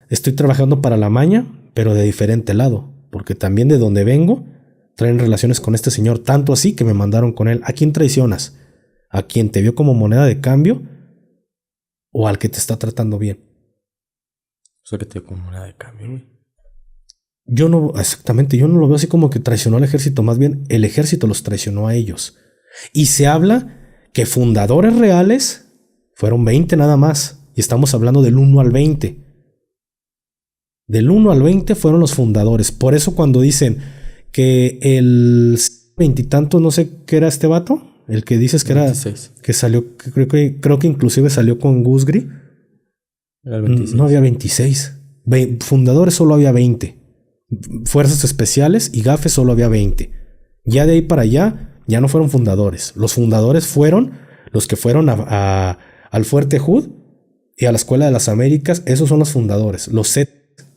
estoy trabajando para la maña, pero de diferente lado, porque también de donde vengo traen relaciones con este señor, tanto así que me mandaron con él. ¿A quién traicionas? ¿A quien te vio como moneda de cambio o al que te está tratando bien? O sea, que te vio como moneda de cambio, güey. Yo no lo veo así como que traicionó al ejército, más bien el ejército los traicionó a ellos. Y se habla que fundadores reales fueron 20 nada más, y estamos hablando del 1 al 20. Del 1 al 20 fueron los fundadores. Por eso cuando dicen que el 20 y tanto, no sé qué era este vato, el que dices que 26. era, que salió, que creo que inclusive salió con Gusgri. Era el 26. No había 26. Fundadores solo había 20. Fuerzas especiales y gafes solo había 20. Ya de ahí para allá ya no fueron fundadores. Los fundadores fueron los que fueron al Fuerte Hood y a la Escuela de las Américas. Esos son los fundadores. Los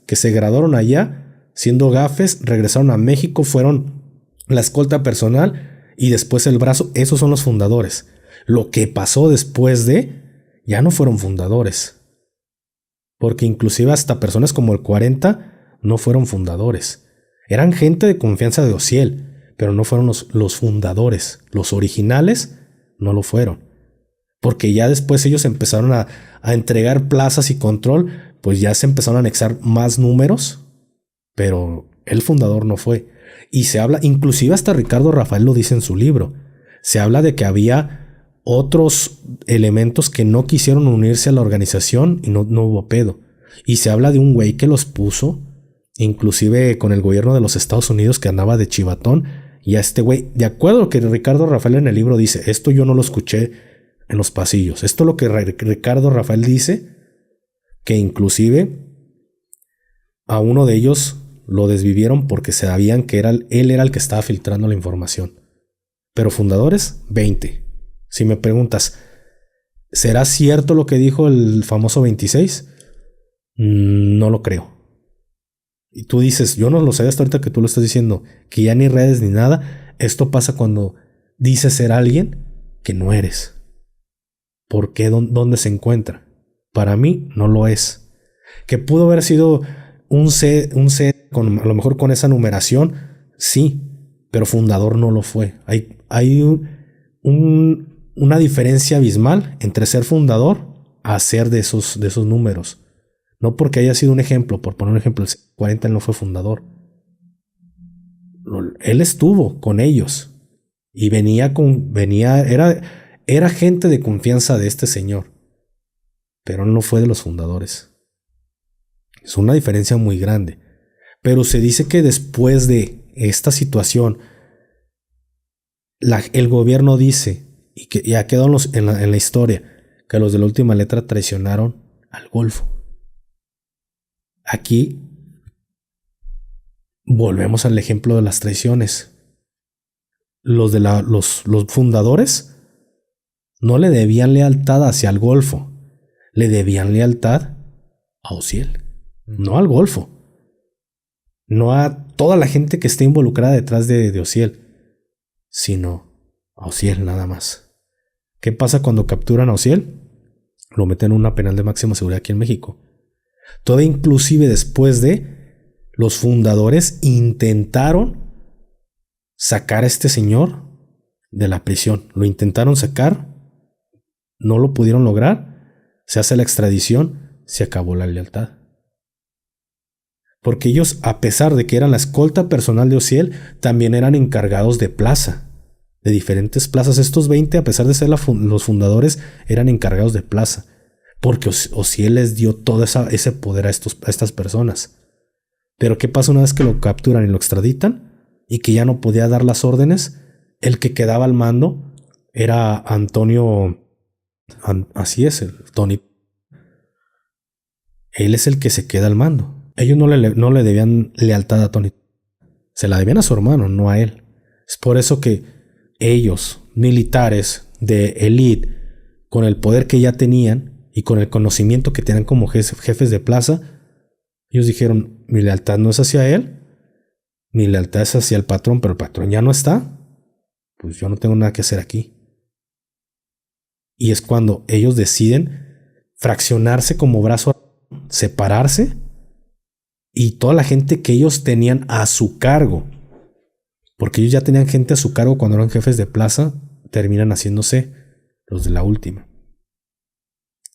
que se graduaron allá siendo gafes, regresaron a México, fueron la escolta personal y después el brazo. Esos son los fundadores. Lo que pasó después ya no fueron fundadores, porque inclusive hasta personas como el 40 no fueron fundadores. Eran gente de confianza de Ociel, pero no fueron los fundadores. Los originales no lo fueron, porque ya después ellos empezaron a entregar plazas y control, pues ya se empezaron a anexar más números, pero el fundador no fue. Y se habla, inclusive hasta Ricardo Rafael lo dice en su libro, se habla de que había otros elementos que no quisieron unirse a la organización y no hubo pedo. Y se habla de un güey que los puso, inclusive con el gobierno de los Estados Unidos, que andaba de chivatón. Y a este güey, de acuerdo a lo que Ricardo Rafael en el libro dice, esto yo no lo escuché en los pasillos, esto es lo que Ricardo Rafael dice, que inclusive a uno de ellos lo desvivieron porque sabían que él era el que estaba filtrando la información. Pero fundadores, 20. Si me preguntas, ¿será cierto lo que dijo el famoso 26? No lo creo. Y tú dices, yo no lo sé hasta ahorita que tú lo estás diciendo, que ya ni redes ni nada. Esto pasa cuando dices ser alguien que no eres. ¿Por qué? ¿Dónde se encuentra? Para mí no lo es. Que pudo haber sido un C con, a lo mejor con esa numeración, sí, pero fundador no lo fue. Hay una diferencia abismal entre ser fundador a ser de esos números. No porque haya sido un ejemplo, por poner un ejemplo, el 40 él no fue fundador. Él estuvo con ellos y era gente de confianza de este señor, pero no fue de los fundadores. Es una diferencia muy grande. Pero se dice que después de esta situación, el gobierno dice, y que ya quedó en la historia, que los de la última letra traicionaron al Golfo. Aquí volvemos al ejemplo de las traiciones. Los fundadores no le debían lealtad hacia el Golfo, le debían lealtad a Ociel, no al Golfo, no a toda la gente que esté involucrada detrás de Ociel, sino a Ociel nada más. ¿Qué pasa cuando capturan a Ociel? Lo meten en una penal de máxima seguridad aquí en México. Todo inclusive después los fundadores intentaron sacar a este señor de la prisión. Lo intentaron sacar, no lo pudieron lograr, se hace la extradición, se acabó la lealtad. Porque ellos, a pesar de que eran la escolta personal de Ociel, también eran encargados de plaza, de diferentes plazas. Estos 20, a pesar de ser los fundadores, eran encargados de plaza, porque Ociel les dio todo ese poder a estas personas. Pero ¿qué pasa una vez que lo capturan y lo extraditan? Y que ya no podía dar las órdenes. El que quedaba al mando era Antonio. Así es, el Tony. Él es el que se queda al mando. Ellos no le debían lealtad a Tony. Se la debían a su hermano, no a él. Es por eso que ellos, militares de élite, con el poder que ya tenían y con el conocimiento que tenían como jefes de plaza, ellos dijeron, mi lealtad no es hacia él, mi lealtad es hacia el patrón, pero el patrón ya no está, pues yo no tengo nada que hacer aquí. Y es cuando ellos deciden fraccionarse como brazo, separarse y toda la gente que ellos tenían a su cargo, porque ellos ya tenían gente a su cargo cuando eran jefes de plaza, terminan haciéndose los de la última.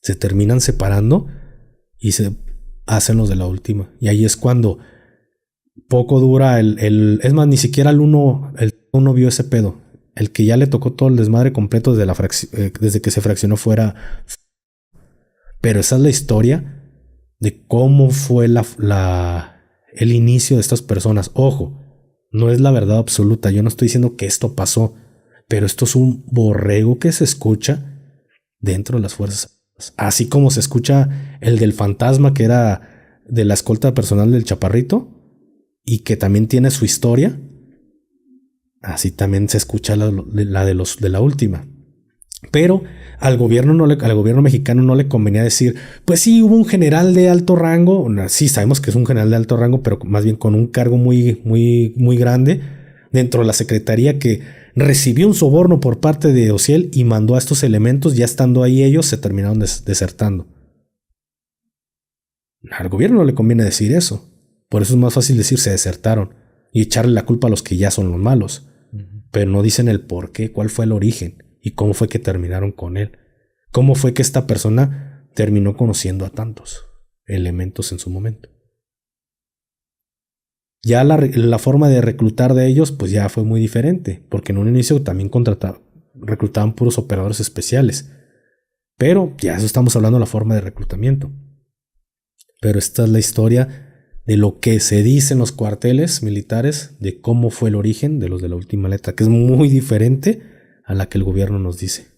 Se terminan separando y se hacen los de la última. Y ahí es cuando poco dura es más, ni siquiera el uno vio ese pedo. El que ya le tocó todo el desmadre completo desde que se fraccionó fuera. Pero esa es la historia de cómo fue el inicio de estas personas. Ojo, no es la verdad absoluta. Yo no estoy diciendo que esto pasó, pero esto es un borrego que se escucha dentro de las fuerzas. Así como se escucha el del fantasma, que era de la escolta personal del Chaparrito y que también tiene su historia. Así también se escucha la de la última. Pero al gobierno mexicano no le convenía decir, pues sí, hubo un general de alto rango. Sí, sabemos que es un general de alto rango, pero más bien con un cargo muy, muy, muy grande dentro de la secretaría, que recibió un soborno por parte de Ociel y mandó a estos elementos. Ya estando ahí ellos, se terminaron desertando. Al gobierno no le conviene decir eso. Por eso es más fácil decir se desertaron y echarle la culpa a los que ya son los malos. Pero no dicen el por qué, cuál fue el origen y cómo fue que terminaron con él. Cómo fue que esta persona terminó conociendo a tantos elementos en su momento. Ya la forma de reclutar de ellos pues ya fue muy diferente, porque en un inicio también reclutaban puros operadores especiales. Pero ya eso estamos hablando de la forma de reclutamiento. Pero esta es la historia de lo que se dice en los cuarteles militares, de cómo fue el origen de los de la última letra, que es muy diferente a la que el gobierno nos dice.